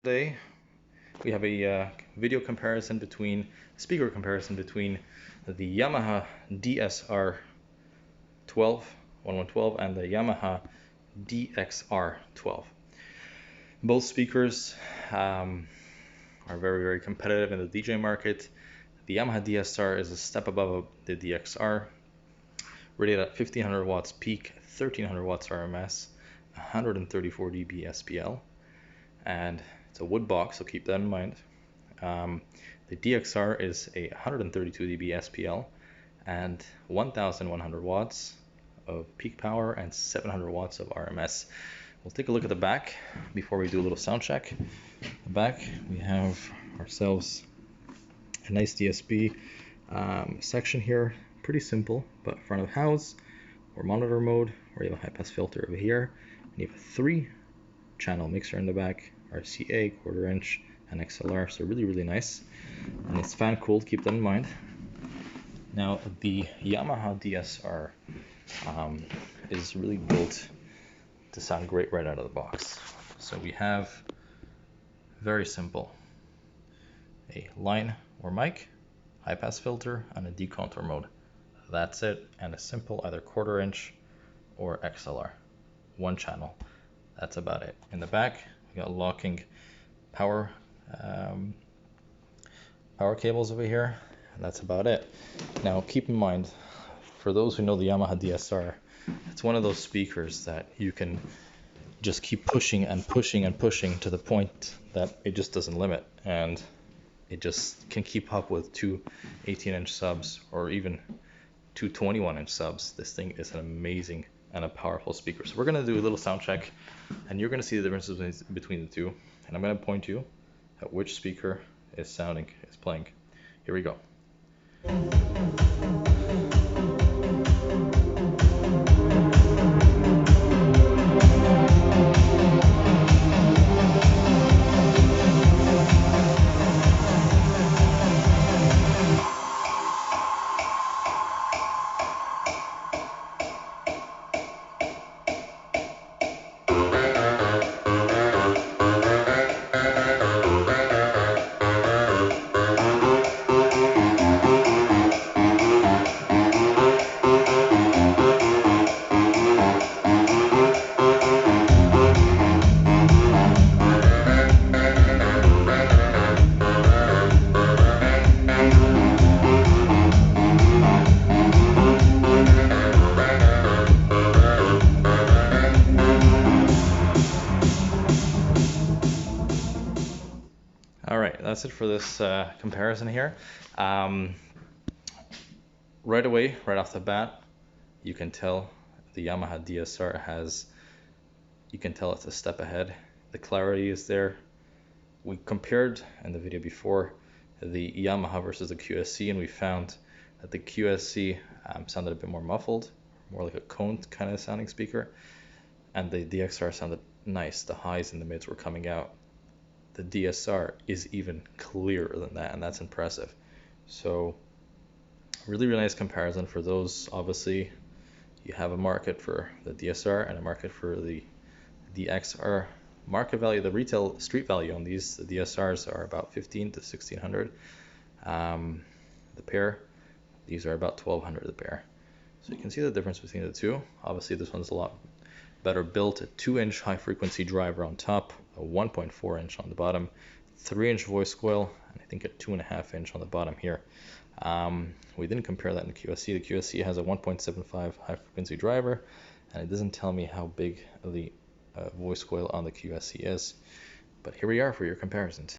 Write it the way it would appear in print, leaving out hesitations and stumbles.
Today we have a video comparison between speaker comparison between the Yamaha Dsr12 and the Yamaha Dxr12. Both speakers are very competitive in the DJ market. The Yamaha DSR is a step above the DXR, rated at 1500 watts peak, 1300 watts RMS, 134 dB SPL, and it's a wood box, so keep that in mind. The DXR is a 132 dB SPL and 1100 watts of peak power and 700 watts of RMS. We'll take a look at the back before we do a little sound check. The back, we have ourselves a nice DSP section here, pretty simple, but front of house or monitor mode, where you have a high pass filter over here, and you have a 3-channel mixer in the back, RCA, quarter inch, and XLR, so really nice. And it's fan cooled, keep that in mind. Now the Yamaha DSR is really built to sound great right out of the box. So we have, very simple, a line or mic, high pass filter, and a decontour mode. That's it, and a simple either quarter inch or XLR, 1 channel. That's about it. In the back, we got locking power cables over here, and that's about it. Now keep in mind, for those who know the Yamaha DSR, it's one of those speakers that you can just keep pushing and pushing to the point that it just doesn't limit, and it just can keep up with two 18-inch subs or even two 21-inch subs. This thing is an amazing and a powerful speaker. So we're going to do a little sound check, and you're going to see the differences between the two, and I'm going to point you at which speaker is playing. Here we go. Alright, that's it for this comparison here. Right away, right off the bat, you can tell the Yamaha DSR you can tell it's a step ahead. The clarity is there. We compared in the video before the Yamaha versus the QSC, and we found that the QSC sounded a bit more muffled, more like a cone kind of sounding speaker, and the DXR sounded nice. The highs and the mids were coming out. The DSR is even clearer than that, and that's impressive. So really nice comparison for those. Obviously you have a market for the DSR and a market for the DXR. Market value, the retail street value on these, the DSRs, are about 15 to 1600 the pair. These are about 1200 the pair. So you can see the difference between the two. Obviously this one's a lot better built, a 2-inch high frequency driver on top, a 1.4 inch on the bottom, 3-inch voice coil, and I think a 2.5 inch on the bottom here. We didn't compare that in the QSC. The QSC has a 1.75 high frequency driver, and it doesn't tell me how big the voice coil on the QSC is. But here we are for your comparisons.